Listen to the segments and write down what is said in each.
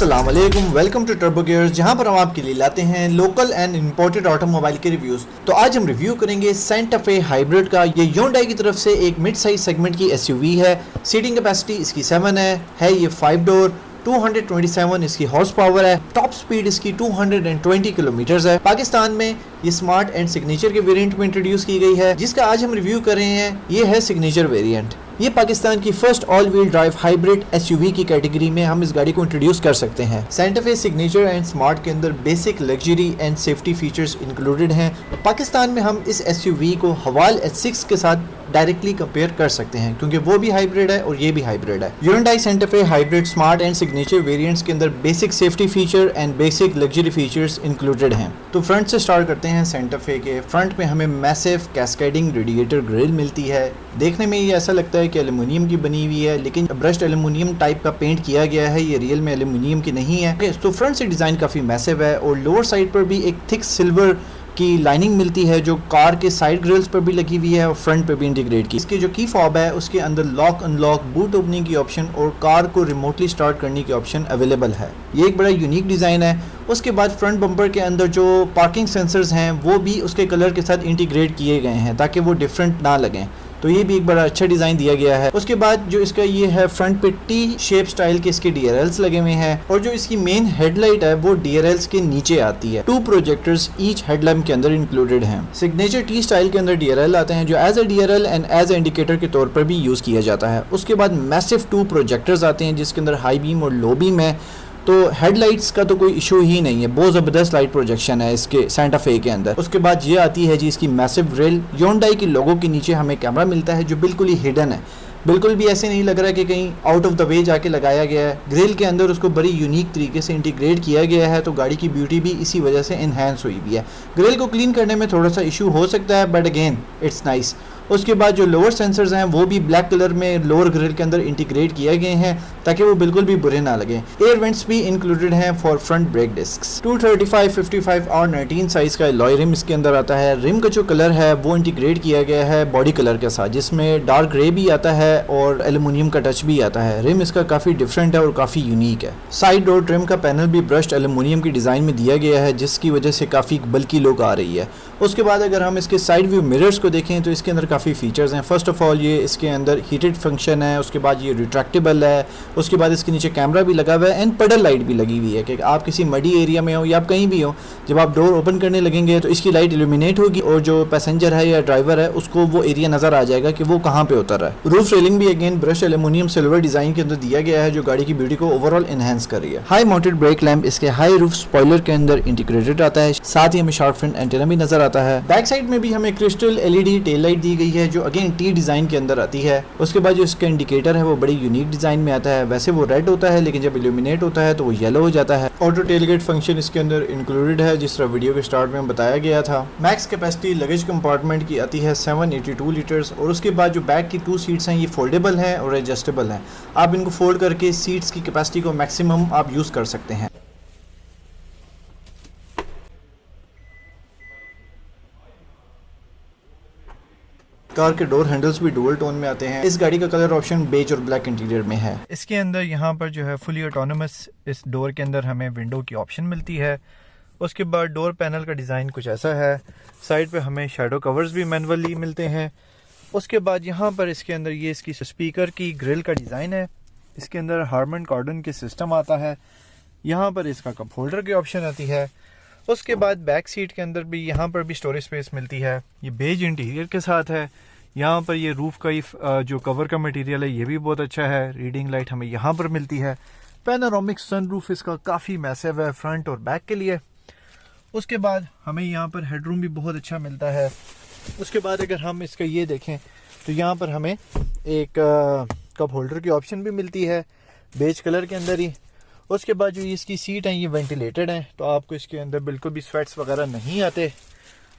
अस्सलाम वालेकुम, welcome to turbo gears, जहां पर हम आपके लिए लाते हैं लोकल एंड इंपोर्टेड ऑटोमोबाइल के रिव्यूज। तो आज हम रिव्यू करेंगे सेंटा फे हाइब्रिड का। ये Hyundai की तरफ से एक मिड साइज सेगमेंट की एसयूवी है। सीटिंग कैपेसिटी इसकी 7 है ये 5 डोर। 227 इसकी हॉर्स पावर है। टॉप स्पीड इसकी 220 किलोमीटर है। पाकिस्तान में ये स्मार्ट एंड सिग्नेचर के वेरिएंट में इंट्रोड्यूस की गई है, जिसका आज हम रिव्यू कर रहे हैं। ये है सिग्नेचर वेरिएंट। ये पाकिस्तान की first all wheel drive hybrid SUV की कैटेगरी में हम इस गाड़ी को इंट्रोड्यूस कर सकते हैं। सेंटा फे सिग्नेचर एंड स्मार्ट के अंदर basic luxury and safety features included हैं। पाकिस्तान में हम इस एसयूवी को हवाल H6 के साथ डायरेक्टली कंपेयर कर सकते हैं, क्योंकि वो भी हाइब्रिड है और ये भी हाइब्रिड है। Hyundai सेंटा फे hybrid smart and signature variants के अंदर basic safety feature and basic luxury features included हैं। तो फ्रंट से स्टार्ट करते हैं। सेंटा फे के फ्रंट में हमें मैसिव कैस्केडिंग रेडिएटर ग्रिल मिलती है। देखने में ये ऐसा लगता है कि एल्युमिनियम की बनी हुई है, लेकिन ब्रश्ड एल्युमिनियम टाइप का पेंट किया गया है। ये रियल में एल्युमिनियम की नहीं है। तो फ्रंट से डिज़ाइन काफ़ी मैसिव है और लोअर साइड पर भी एक थिक सिल्वर की लाइनिंग मिलती है, जो कार के साइड ग्रिल्स पर भी लगी हुई है और फ्रंट पे भी इंटीग्रेट की। इसके जो की फॉब है उसके अंदर लॉक अनलॉक, बूट ओपनिंग की ऑप्शन और कार को रिमोटली स्टार्ट करने की ऑप्शन अवेलेबल है। ये एक बड़ा यूनिक डिज़ाइन है। उसके बाद फ्रंट बम्पर के अंदर जो पार्किंग सेंसर्स हैं वो भी उसके कलर के साथ इंटीग्रेट किए गए हैं ताकि वो डिफरेंट ना लगें। तो ये भी एक बड़ा अच्छा डिज़ाइन दिया गया है। उसके बाद जो इसका ये है, फ्रंट पे टी शेप स्टाइल के इसके DRLs लगे हुए हैं और जो इसकी मेन हेडलाइट है वो DRLs के नीचे आती है। 2 प्रोजेक्टर्स ईच हेडलैम्प के अंदर इंक्लूडेड हैं। सिग्नेचर टी स्टाइल के अंदर DRL आते हैं, जो as a DRL and as a indicator के तौर पर भी यूज़ किया जाता है। उसके बाद मैसिव 2 प्रोजेक्टर्स आते हैं, जिसके अंदर हाई बीम और लो बीम है। तो हेडलाइट्स का तो कोई इशू ही नहीं है, बहुत ज़बरदस्त लाइट प्रोजेक्शन है इसके सेंटा फे के अंदर। उसके बाद ये आती है जी इसकी मैसिव ग्रिल। Hyundai की लोगो के नीचे हमें कैमरा मिलता है जो बिल्कुल ही हिडन है, बिल्कुल भी ऐसे नहीं लग रहा कि कहीं आउट ऑफ द वे जाके लगाया गया है। ग्रिल के अंदर उसको बड़ी यूनिक तरीके से इंटीग्रेट किया गया है, तो गाड़ी की ब्यूटी भी इसी वजह से इन्हेंस हुई भी है। ग्रिल को क्लीन करने में थोड़ा सा इशू हो सकता है, बट अगेन इट्स नाइस। उसके बाद जो लोअर सेंसर्स हैं वो भी ब्लैक कलर में लोअर ग्रिल के अंदर इंटीग्रेट किए गए हैं ताकि वो बिल्कुल भी बुरे ना लगे। एयर वेंट्स भी इंक्लूडेड हैं फॉर फ्रंट ब्रेक डिस्क्स। 235, 55 और 19 साइज का लॉय रिम इसके अंदर आता है। रिम का जो कलर है वो इंटीग्रेट किया गया है बॉडी कलर के साथ, जिसमें डार्क ग्रे भी आता है और एल्युमिनियम का टच भी आता है। रिम इसका काफ़ी डिफरेंट है और काफ़ी यूनिक है। साइड डोर ट्रिम का पैनल भी ब्रश्ड एल्युमिनियम की डिज़ाइन में दिया गया है, जिसकी वजह से काफ़ी बल्कि लुक आ रही है। उसके बाद अगर हम इसके साइड व्यू मिरर्स को देखें तो इसके अंदर काफ़ी फीचर्स हैं। फर्स्ट ऑफ ऑल ये इसके अंदर हीटेड फंक्शन है। उसके बाद ये रिट्रैक्टेबल है। उसके बाद इसके नीचे कैमरा भी लगा हुआ है एंड पेडल लाइट भी लगी हुई है कि आप किसी मडी एरिया में हो या आप कहीं भी हो, जब आप डोर ओपन करने लगेंगे तो इसकी लाइट इल्यूमिनेट होगी और जो पैसेंजर है या ड्राइवर है उसको वो एरिया नजर आ जाएगा कि वो कहाँ पे उतर रहा है। रूफ रेलिंग भी again brush aluminium silver design के अंदर दिया गया है, जो गाड़ी की ब्यूटी को ओवरऑल एनहांस कर रही है। हाई माउंटेड ब्रेक लैंप इसके हाई रूफ स्पॉइलर के अंदर इंटीग्रेटेड आता है। साथ ही हमें शार्क फिन एंटेना भी नजर आता है। बैक साइड में भी हमें क्रिस्टल LED टेल लाइट दी गई है, जो अगेन टी डिजाइन के अंदर आती है। उसके बाद जो इसका इंडिकेटर है वो बड़ी यूनिक डिजाइन में आता है। वैसे वो रेड होता है, लेकिन जब इल्यूमिनेट होता है तो वो येलो हो जाता है। ऑटो टेलगेट फंक्शन इसके अंदर इंक्लूडेड है, जिस तरह वीडियो के स्टार्ट में बताया गया था। मैक्स कैपेसिटी लगेज कंपार्टमेंट की आती है 782 लीटर्स। और उसके बाद जो बैक की 2 सीट्स हैं ये फोल्डेबल हैं और एडजस्टेबल हैं। आप इनको फोल्ड करके सीट्स की कैपेसिटी को मैक्सिमम आप यूज़ कर सकते हैं। कार के डोर हैंडल्स भी डुअल टोन में आते हैं। इस गाड़ी का कलर ऑप्शन बेज और ब्लैक इंटीरियर में है। इसके अंदर यहाँ पर जो है फुली ऑटोनोमस इस डोर के अंदर हमें विंडो की ऑप्शन मिलती है। उसके बाद डोर पैनल का डिज़ाइन कुछ ऐसा है। साइड पे हमें शैडो कवर्स भी मैनुअली मिलते हैं। उसके बाद यहाँ पर इसके अंदर ये इसकी स्पीकर की ग्रिल का डिज़ाइन है। इसके अंदर हार्मन कॉर्डन के सिस्टम आता है। यहाँ पर इसका कप होल्डर की ऑप्शन आती है। उसके बाद बैक सीट के अंदर भी यहाँ पर भी स्टोरेज स्पेस मिलती है। ये बेज इंटीरियर के साथ है। यहाँ पर ये रूफ का जो कवर का मटेरियल है ये भी बहुत अच्छा है। रीडिंग लाइट हमें यहाँ पर मिलती है। पैनोरामिक सनरूफ इसका काफ़ी मैसिव है फ्रंट और बैक के लिए। उसके बाद हमें यहाँ पर हेडरूम भी बहुत अच्छा मिलता है। उसके बाद अगर हम इसका ये देखें तो यहाँ पर हमें एक कप होल्डर की ऑप्शन भी मिलती है बेज कलर के अंदर ही। उसके बाद जो इसकी सीट है ये वेंटिलेटेड है, तो आपको इसके अंदर बिल्कुल भी स्वेट्स वगैरह नहीं आते।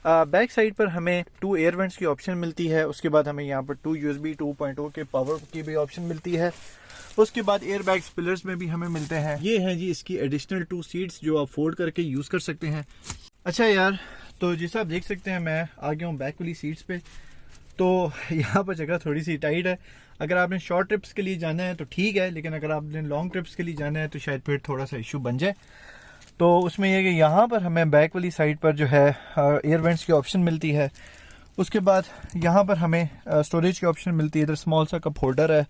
बैक साइड पर हमें 2 एयर वेंट्स की ऑप्शन मिलती है। उसके बाद हमें यहाँ पर 2 USB 2.0 के पावर की भी ऑप्शन मिलती है। उसके बाद एयर बैग्स पिलर्स में भी हमें मिलते हैं। ये है जी इसकी एडिशनल 2 सीट्स जो आप फोल्ड करके यूज़ कर सकते हैं। अच्छा यार, तो जैसा आप देख सकते हैं मैं आ गया हूँ बैक वाली सीट्स पे। तो यहाँ पर जगह थोड़ी सी टाइट है। अगर आपने शॉर्ट ट्रिप्स के लिए जाना है तो ठीक है, लेकिन अगर आपने लॉन्ग ट्रिप्स के लिए जाना है तो शायद फिर थोड़ा सा इशू बन जाए। तो उसमें यह कि यहाँ पर हमें बैक वाली साइड पर जो है एयर वेंट्स की ऑप्शन मिलती है। उसके बाद यहाँ पर हमें स्टोरेज की ऑप्शन मिलती है, इधर स्मॉल सा कप होल्डर है।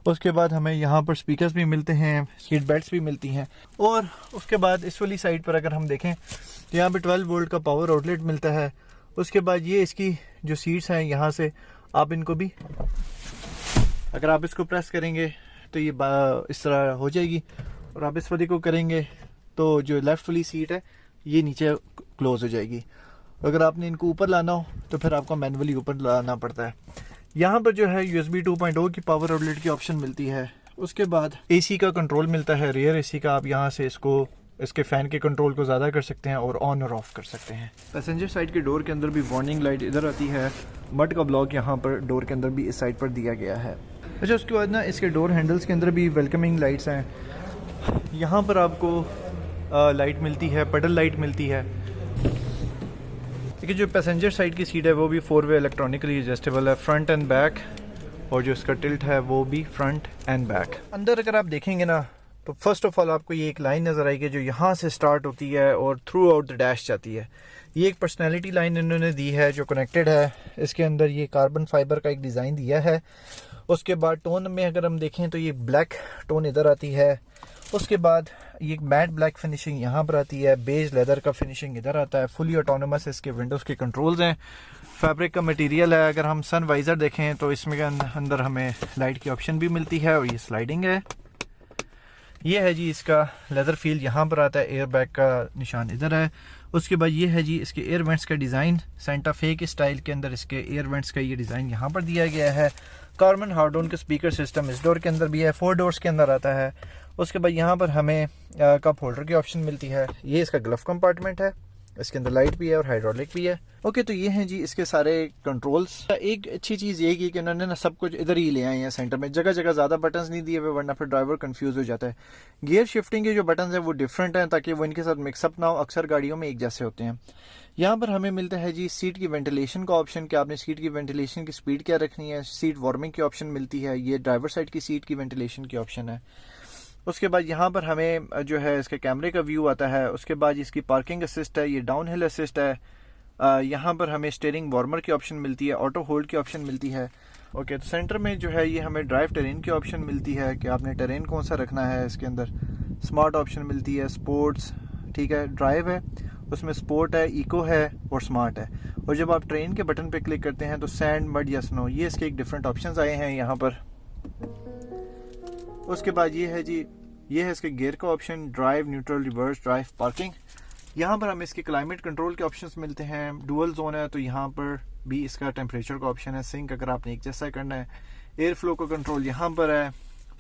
उसके बाद हमें यहाँ पर स्पीकर्स भी मिलते हैं, सीट बेल्ट्स भी मिलती हैं। और उसके बाद इस वाली साइड पर अगर हम देखें तो यहाँ पे 12 वोल्ट का पावर आउटलेट मिलता है। उसके बाद ये इसकी जो सीट्स हैं, यहाँ से आप इनको भी, अगर आप इसको प्रेस करेंगे तो ये इस तरह हो जाएगी, और आप इस वाली को करेंगे तो जो लेफ़्ट वाली सीट है ये नीचे क्लोज हो जाएगी। अगर आपने इनको ऊपर लाना हो तो फिर आपको मैनुअली ऊपर लाना पड़ता है। यहाँ पर जो है USB 2.0 की पावर आउटलेट की ऑप्शन मिलती है। उसके बाद AC का कंट्रोल मिलता है, रियर AC का। आप यहाँ से इसके फ़ैन के कंट्रोल को ज़्यादा कर सकते हैं और ऑन और ऑफ कर सकते हैं। पैसेंजर साइड के डोर के अंदर भी वार्निंग लाइट इधर आती है। मड का ब्लॉक यहाँ पर डोर के अंदर भी इस साइड पर दिया गया है। अच्छा, उसके बाद ना इसके डोर हैंडल्स के अंदर भी वेलकमिंग लाइट्स हैं। यहाँ पर आपको लाइट मिलती है, पेडल लाइट मिलती है। देखिए, जो पैसेंजर साइड की सीट है वो भी 4 वे इलेक्ट्रॉनिकली एडजस्टेबल है, फ्रंट एंड बैक, और जो इसका टिल्ट है वो भी फ्रंट एंड बैक। अंदर अगर आप देखेंगे ना तो फर्स्ट ऑफ ऑल आपको ये एक लाइन नज़र आएगी जो यहाँ से स्टार्ट होती है और थ्रू आउट द डैश जाती है। ये एक पर्सनैलिटी लाइन इन्होंने दी है जो कनेक्टेड है। इसके अंदर ये कार्बन फाइबर का एक डिज़ाइन दिया है। उसके बाद टोन में अगर हम देखें तो ये ब्लैक टोन इधर आती है। उसके बाद ये मैट ब्लैक फिनिशिंग यहाँ पर आती है, बेज लेदर का फिनिशिंग इधर आता है। फुली ऑटोनोमस इसके विंडोज़ के कंट्रोल्स हैं। फैब्रिक का मटेरियल है। अगर हम सन वाइज़र देखें तो इसमें अंदर हमें लाइट की ऑप्शन भी मिलती है, और ये स्लाइडिंग है। ये है जी इसका लेदर फील, यहाँ पर आता है। एयर बैग का निशान इधर है। उसके बाद ये है जी इसके एयर वेंट्स का डिज़ाइन, सेंटा फे के स्टाइल के अंदर इसके एयर वेंट्स का ये डिज़ाइन यहाँ पर दिया गया है। कार्बन हार्डोन का स्पीकर सिस्टम इस डोर के अंदर भी है, 4 डोर्स के अंदर आता है। उसके बाद यहाँ पर हमें कप होल्डर की ऑप्शन मिलती है। ये इसका ग्लव कंपार्टमेंट है, इसके अंदर लाइट भी है और हाइड्रोलिक भी है। ओके, तो ये हैं जी इसके सारे कंट्रोल्स। एक अच्छी चीज़ ये की कि उन्होंने ना सब कुछ इधर ही ले आए हैं सेंटर में। जगह जगह ज़्यादा बटन्स नहीं दिए हुए, वरना फिर ड्राइवर कंफ्यूज हो जाता है। गियर शिफ्टिंग के जो बटन्स हैं वो डिफरेंट हैं ताकि वो इनके साथ मिक्सअप ना हो। अक्सर गाड़ियों में एक जैसे होते हैं। यहाँ पर हमें मिलता है जी सीट की वेंटिलेशन का ऑप्शन, कि आपने सीट की वेंटिलेशन की स्पीड क्या रखनी है। सीट वार्मिंग की ऑप्शन मिलती है। ये ड्राइवर साइड की सीट की वेंटिलेशन की ऑप्शन है। उसके बाद यहाँ पर हमें जो है इसके कैमरे का व्यू आता है। उसके बाद इसकी पार्किंग असिस्ट है, ये डाउन हिल असिस्ट है। यहाँ पर हमें स्टीयरिंग वार्मर की ऑप्शन मिलती है, ऑटो होल्ड की ऑप्शन मिलती है। ओके, तो सेंटर में जो है ये हमें ड्राइव टेरेन की ऑप्शन मिलती है कि आपने टेरेन कौन सा रखना है। इसके अंदर स्मार्ट ऑप्शन मिलती है, स्पोर्ट्स, ठीक है, ड्राइव है, उसमें स्पोर्ट है, इको है और स्मार्ट है। और जब आप ट्रेन के बटन पे क्लिक करते हैं तो सैंड, मड या स्नो, ये इसके एक डिफरेंट ऑप्शंस आए हैं यहाँ पर। उसके बाद ये है जी, ये है इसके गियर का option, drive, neutral, reverse, drive, parking. यहाँ पर हमें इसके क्लाइमेट कंट्रोल के ऑप्शंस मिलते हैं। डुअल जोन है तो यहाँ पर भी इसका टेम्परेचर का ऑप्शन है। सिंक अगर आपने एक जैसा करना है। एयर फ्लो का कंट्रोल यहाँ पर है।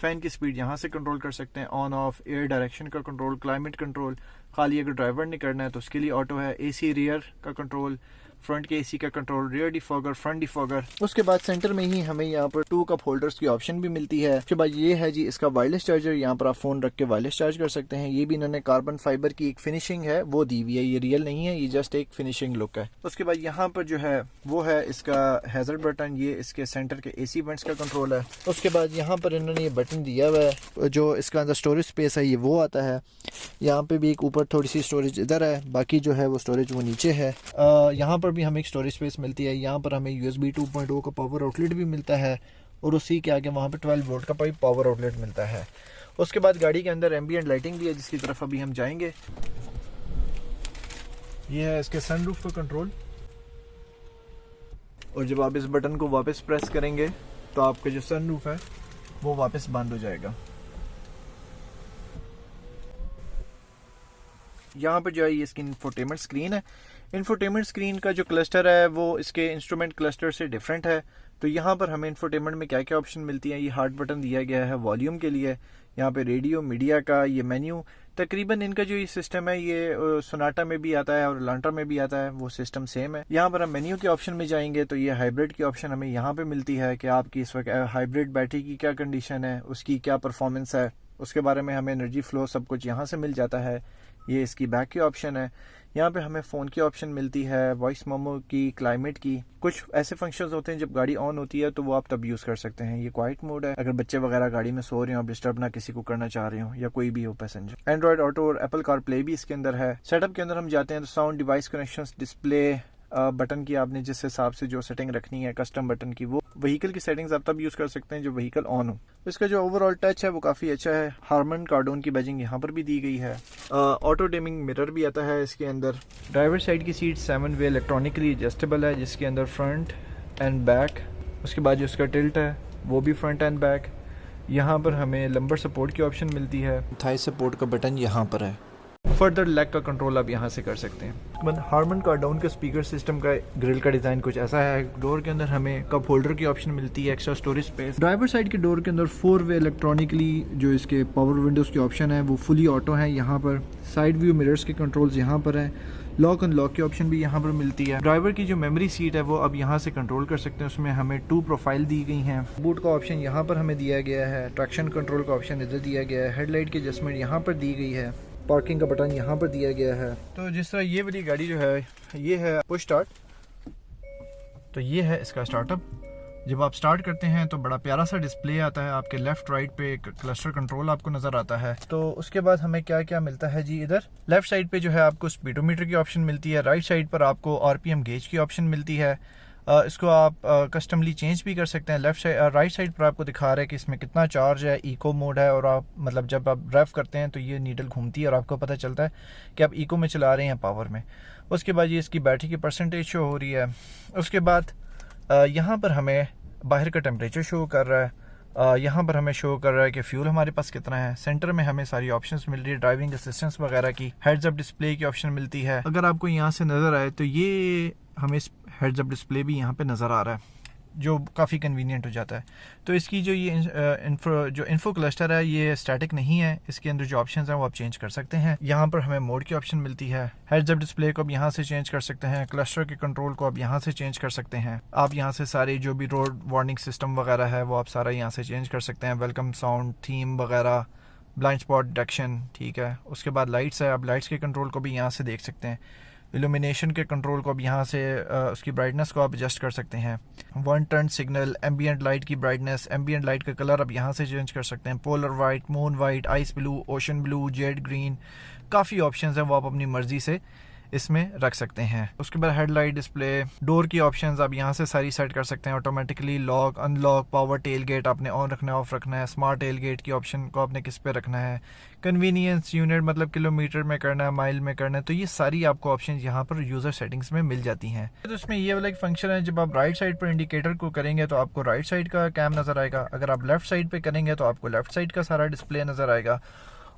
फैन की स्पीड यहाँ से कंट्रोल कर सकते हैं, ऑन ऑफ। एयर डायरेक्शन का कंट्रोल, क्लाइमेट कंट्रोल खाली अगर ड्राइवर ने करना है तो उसके लिए ऑटो है। AC रियर का कंट्रोल, फ्रंट के AC का control, rear defogger, front defogger. उसके बाद सेंटर में ही हमें यहाँ पर 2 कप होल्डर्स की ऑप्शन भी मिलती है। उसके बाद ये है जी इसका वायरलेस चार्जर, यहाँ पर आप फोन रख के वायरलेस चार्ज कर सकते हैं। ये भी इन्होंने कार्बन फाइबर की एक फिनिशिंग है वो दी हुई है, ये रियल नहीं है, ये जस्ट एक फिनिशिंग लुक है। उसके बाद यहाँ पर जो है वो है इसका हैजर्ड बटन, ये इसके सेंटर के AC वेंट्स का कंट्रोल है। उसके बाद यहाँ पर इन्होंने ये बटन दिया हुआ है, जो इसका अंदर स्टोरेज स्पेस है ये वो आता है। यहाँ पे भी एक ऊपर थोड़ी सी स्टोरेज इधर है, बाकी जो है वो स्टोरेज वो नीचे है। यहाँ पर भी हमें एक स्टोरेज स्पेस मिलती है। यहाँ पर हमें USB 2.0 का पावर आउटलेट भी मिलता है, और उसी के आगे वहाँ पे 12 वोल्ट का पावर आउटलेट मिलता है। उसके बाद गाड़ी के अंदर एम्बिएंट लाइटिंग भी है, जिसकी तरफ अभी हम जाएंगे। ये है इसके सनरूफ का कंट्रोल, और जब आप इस बटन को वापस प्रेस करेंगे तो आपका जो सनरूफ है वो वापस बंद हो जाएगा। यहाँ पर जो है ये इसकी इंफोटेनमेंट स्क्रीन है। इंफोटेनमेंट स्क्रीन का जो क्लस्टर है वो इसके इंस्ट्रूमेंट क्लस्टर से डिफरेंट है। तो यहाँ पर हमें इंफोटेनमेंट में क्या क्या ऑप्शन मिलती हैं। ये हार्ड बटन दिया गया है वॉल्यूम के लिए, यहाँ पे रेडियो, मीडिया का ये मेन्यू। तकरीबन इनका जो ये सिस्टम है ये सोनाटा में भी आता है और लांट्रा में भी आता है, वो सिस्टम सेम है। यहाँ पर हम मेन्यू के ऑप्शन में जाएंगे तो ये हाइब्रिड की ऑप्शन हमें यहाँ पे मिलती है कि आपकी इस वक्त हाइब्रिड बैटरी की क्या कंडीशन है, उसकी क्या परफॉर्मेंस है, उसके बारे में हमें एनर्जी फ्लो सब कुछ यहाँ से मिल जाता है। ये इसकी बैक की ऑप्शन है। यहाँ पे हमें फ़ोन की ऑप्शन मिलती है, वॉइस मेमो की, क्लाइमेट की। कुछ ऐसे फंक्शंस होते हैं जब गाड़ी ऑन होती है तो वो आप तब यूज़ कर सकते हैं। ये क्वाइट मोड है, अगर बच्चे वगैरह गाड़ी में सो रहे हो, आप डिस्टर्ब ना किसी को करना चाह रहे हो या कोई भी हो पैसेंजर। एंड्रॉइड ऑटो और एप्पल कार प्ले भी इसके अंदर है। सेटअप के अंदर हम जाते हैं तो sound, device connection, display, button की आपने जिस हिसाब से जो सेटिंग रखनी है कस्टम बटन की, वो व्हीकल की सेटिंग्स आप तब यूज़ कर सकते हैं जब व्हीकल ऑन हो। इसका जो ओवरऑल टच है वो काफ़ी अच्छा है। हार्मन कार्डोन की बैजिंग यहाँ पर भी दी गई है। ऑटो डिमिंग मिरर भी आता है इसके अंदर। ड्राइवर साइड की सीट 7 वे इलेक्ट्रॉनिकली एडजस्टेबल है, जिसके अंदर फ्रंट एंड बैक, उसके बाद जो इसका टिल्ट है वो भी फ्रंट एंड बैक। यहाँ पर हमें लंबर सपोर्ट की ऑप्शन मिलती है। थाई सपोर्ट का बटन यहाँ पर है। फर्दर लेग का कंट्रोल आप यहाँ से कर सकते हैं। हार्मन कार्डोन के स्पीकर सिस्टम का ग्रिल का डिज़ाइन कुछ ऐसा है। डोर के अंदर हमें कप होल्डर की ऑप्शन मिलती है, extra storage space. Driver side के डोर के अंदर 4 वे इलेक्ट्रॉनिकली जो इसके पावर विंडोज़ की ऑप्शन है वो फुली ऑटो है। यहाँ पर साइड व्यू मिरर्स के कंट्रोल्स यहाँ पर हैं। लॉक अनलॉक की ऑप्शन भी यहाँ पर मिलती है। ड्राइवर की जो मेमोरी सीट है वो अब यहाँ से कंट्रोल कर सकते हैं। उसमें हमें 2 प्रोफाइल दी गई हैं। बूट का ऑप्शन यहाँ पर हमें दिया गया है। ट्रैक्शन कंट्रोल का ऑप्शन इधर दिया गया है। हेडलाइट की एडजस्टमेंट यहाँ पर दी गई है। पार्किंग का बटन यहाँ पर दिया गया है। तो जिस तरह ये वाली गाड़ी जो है ये है पुश स्टार्ट। तो ये है इसका स्टार्टअप। जब आप स्टार्ट करते हैं तो बड़ा प्यारा सा डिस्प्ले आता है। आपके लेफ्ट राइट पे क्लस्टर कंट्रोल आपको नज़र आता है। तो उसके बाद हमें क्या क्या मिलता है जी, इधर लेफ्ट साइड पे जो है आपको स्पीडोमीटर की ऑप्शन मिलती है। राइट साइड पर आपको आरपीएम गेज की ऑप्शन मिलती है। इसको आप कस्टमली चेंज भी कर सकते हैं। लेफ्ट साइड राइट साइड पर आपको दिखा रहा है कि इसमें कितना चार्ज है, इको मोड है, और आप मतलब जब आप ड्राइव करते हैं तो ये नीडल घूमती है और आपको पता चलता है कि आप इको में चला रहे हैं, पावर में। उसके बाद ये इसकी बैटरी की परसेंटेज शो हो रही है। उसके बाद यहाँ पर हमें बाहर का टेम्परेचर शो कर रहा है। यहाँ पर हमें शो कर रहा है कि फ्यूल हमारे पास कितना है। सेंटर में हमें सारी ऑप्शंस मिल रही है, ड्राइविंग असिस्टेंस वगैरह की। हेड्स अप डिस्प्ले की ऑप्शन मिलती है। अगर आपको यहाँ से नज़र आए तो ये हमें हेड्स अप डिस्प्ले भी यहाँ पे नज़र आ रहा है, जो काफ़ी कन्वीनियंट हो जाता है। तो इसकी जो ये इन्फो क्लस्टर है ये स्टैटिक नहीं है। इसके अंदर जो ऑप्शंस हैं वो आप चेंज कर सकते हैं। यहाँ पर हमें मोड की ऑप्शन मिलती है। हेड्स अप डिस्प्ले को आप यहाँ से चेंज कर सकते हैं। क्लस्टर के कंट्रोल को आप यहाँ से चेंज कर सकते हैं। आप यहाँ से सारे जो भी रोड वार्निंग सिस्टम वगैरह है वो आप सारा यहाँ से चेंज कर सकते हैं। वेलकम साउंड, थीम वगैरह, ब्लाइंड स्पॉट डिटेक्शन, ठीक है। उसके बाद लाइट्स है, आप लाइट्स के कंट्रोल को भी यहाँ से देख सकते हैं। इल्यूमिनेशन के कंट्रोल को अब यहाँ से उसकी ब्राइटनेस को आप एडजस्ट कर सकते हैं। One turn signal, ambient light की ब्राइटनेस, एम्बियंट लाइट का कलर अब यहाँ से चेंज कर सकते हैं। Polar white, moon white, ice blue, ocean blue, Z green, काफ़ी ऑप्शंस हैं वो आप अपनी मर्जी से इसमें रख सकते हैं। उसके बाद हेडलाइट डिस्प्ले, डोर की ऑप्शंस आप यहाँ से सारी सेट कर सकते हैं। Automatically lock, unlock, power tailgate आपने ऑन रखना है, ऑफ रखना है। स्मार्ट टेल गेट की ऑप्शन को आपने किस पे रखना है। कन्वीनियंस यूनिट मतलब किलोमीटर में करना है, माइल में करना है। तो ये सारी आपको ऑप्शन यहाँ पर यूजर सेटिंग्स में मिल जाती हैं। तो इसमें ये वाला एक फंक्शन है, जब आप राइट साइड पर इंडिकेटर को करेंगे तो आपको राइट साइड का कैम नजर आएगा। अगर आप लेफ्ट साइड पे करेंगे तो आपको लेफ्ट साइड का सारा डिस्प्ले नजर आएगा।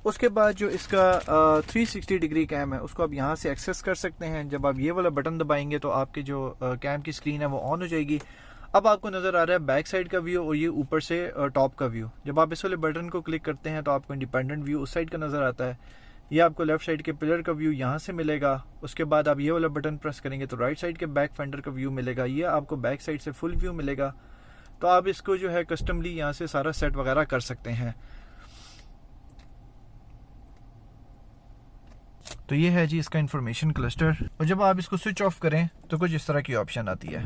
उसके बाद जो इसका 360 डिग्री कैम है उसको आप यहाँ से एक्सेस कर सकते हैं। जब आप ये वाला बटन दबाएंगे तो आपके जो कैम की स्क्रीन है वो ऑन हो जाएगी। अब आपको नज़र आ रहा है बैक साइड का व्यू और ये ऊपर से टॉप का व्यू। जब आप इस वाले बटन को क्लिक करते हैं तो आपको इंडिपेंडेंट व्यू उस साइड का नज़र आता है। ये आपको लेफ्ट साइड के पिलर का व्यू यहाँ से मिलेगा। उसके बाद आप ये वाला बटन प्रेस करेंगे तो राइट साइड के बैक फेंडर का व्यू मिलेगा। ये आपको बैक साइड से फुल व्यू मिलेगा। तो आप इसको जो है कस्टमली यहाँ से सारा सेट वगैरह कर सकते हैं। तो ये है जी इसका इंफॉर्मेशन क्लस्टर। और जब आप इसको स्विच ऑफ करें तो कुछ इस तरह की ऑप्शन आती है।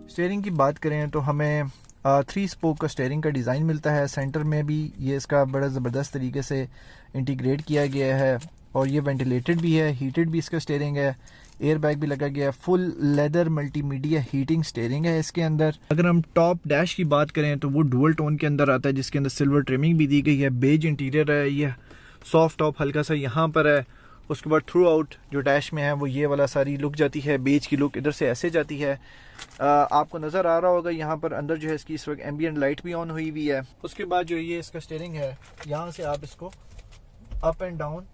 स्टीयरिंग की बात करें तो हमें 3 स्पोक का स्टीयरिंग का डिज़ाइन मिलता है। सेंटर में भी ये इसका बड़ा ज़बरदस्त तरीके से इंटीग्रेट किया गया है और ये वेंटिलेटेड भी है, हीटेड भी इसका स्टीयरिंग है, एयर बैग भी लगा गया है। Full leather multimedia heating steering है इसके अंदर। अगर हम टॉप डैश की बात करें तो वो डुअल टोन के अंदर आता है, जिसके अंदर सिल्वर ट्रिमिंग भी दी गई है। बेज इंटीरियर है, ये सॉफ्ट टॉप हल्का सा यहाँ पर है। उसके बाद थ्रू आउट जो डैश में है वो ये वाला सारी लुक जाती है, बेज की लुक इधर से ऐसे जाती है। आपको नज़र आ रहा होगा यहाँ पर अंदर जो है इसकी इस वक्त एम्बियंट लाइट भी ऑन हुई हुई है। उसके बाद जो ये इसका स्टीयरिंग है, यहाँ से आप इसको up and down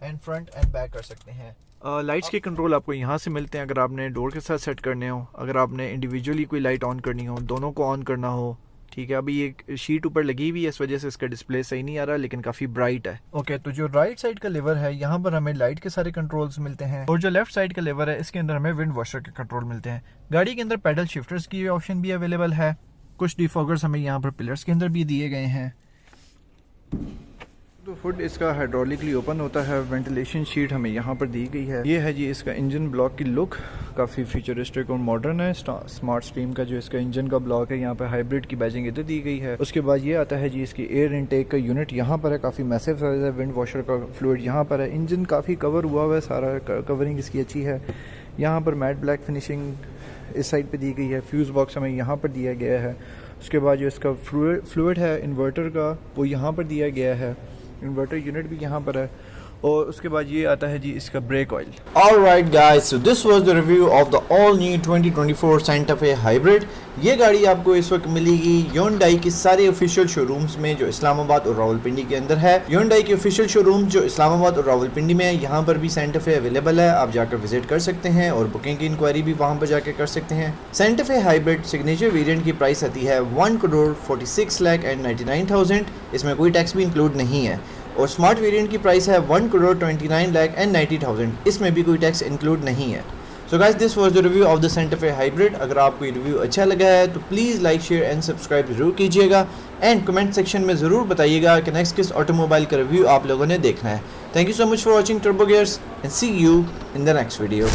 and front end back कर सकते हैं। लाइट्स के कंट्रोल आपको यहाँ से मिलते हैं। अगर आपने डोर के साथ सेट करने हो, अगर आपने इंडिविजुअली कोई लाइट ऑन करनी हो, दोनों को ऑन करना हो, ठीक है। अभी ये शीट ऊपर लगी हुई है, इस वजह से इसका डिस्प्ले सही नहीं आ रहा, लेकिन काफ़ी ब्राइट है। ओके, तो जो राइट साइड का लेवर है यहाँ पर हमें लाइट के सारे कंट्रोल्स मिलते हैं और जो लेफ्ट साइड का लेवर है इसके अंदर हमें विंड वॉशर के कंट्रोल मिलते हैं। गाड़ी के अंदर पैडल शिफ्टर्स की ऑप्शन भी अवेलेबल है। कुछ डिफॉगर्स हमें यहाँ पर पिलर्स के अंदर भी दिए गए हैं। तो हुड इसका हाइड्रोलिकली ओपन होता है। वेंटिलेशन शीट हमें यहाँ पर दी गई है। ये है जी इसका इंजन ब्लॉक की लुक, काफ़ी फ्यूचरिस्टिक और मॉडर्न है। स्मार्ट स्ट्रीम का जो इसका इंजन का ब्लॉक है, यहाँ पर हाइब्रिड की बैजिंग इधर दी गई है। उसके बाद ये आता है जी इसकी एयर इनटेक का यूनिट यहाँ पर है, काफ़ी मैसिव साइज है। विंड वॉशर का फ्लूइड यहाँ पर है। इंजन काफ़ी कवर हुआ हुआ है, सारा कवरिंग इसकी अच्छी है। यहाँ पर मैट ब्लैक फिनिशिंग इस साइड पे दी गई है। फ्यूज़ बॉक्स हमें यहाँ पर दिया गया है। उसके बाद जो इसका फ्लूइड है इन्वर्टर का, वो यहाँ पर दिया गया है। इन्वर्टर यूनिट भी यहाँ पर है। और उसके बाद ये आता है जी इसका brake oil. Alright guys, so this was the review of the all new 2024 Santa Fe Hybrid। ये गाड़ी आपको इस वक्त मिलेगी Hyundai के सारे ऑफिशियल शोरूम्स में जो इस्लामाबाद और रावलपिंडी के अंदर है। Hyundai के ऑफिशियल शोरूम जो इस्लामाबाद और रावलपिंडी में है, यहाँ पर भी Santa Fe अवेलेबल है। आप जाकर विजिट कर सकते हैं और बुकिंग की इंक्वायरी भी वहाँ पर जाकर कर सकते हैं। Santa Fe Hybrid signature variant की प्राइस आती है 1,46,99,000। इसमें कोई टैक्स भी इंक्लूड नहीं है। और स्मार्ट वेरिएंट की प्राइस है 1,29,90,000। इसमें भी कोई टैक्स इंक्लूड नहीं है। So guys, this was the review of the Santa Fe hybrid. अगर आपको ये रिव्यू अच्छा लगा है तो please like, share and subscribe जरूर कीजिएगा एंड कमेंट सेक्शन में ज़रूर बताइएगा कि नेक्स्ट किस ऑटोमोबाइल का रिव्यू आप लोगों ने देखना है। Thank you so much for watching Turbo Gears and see you in the next video.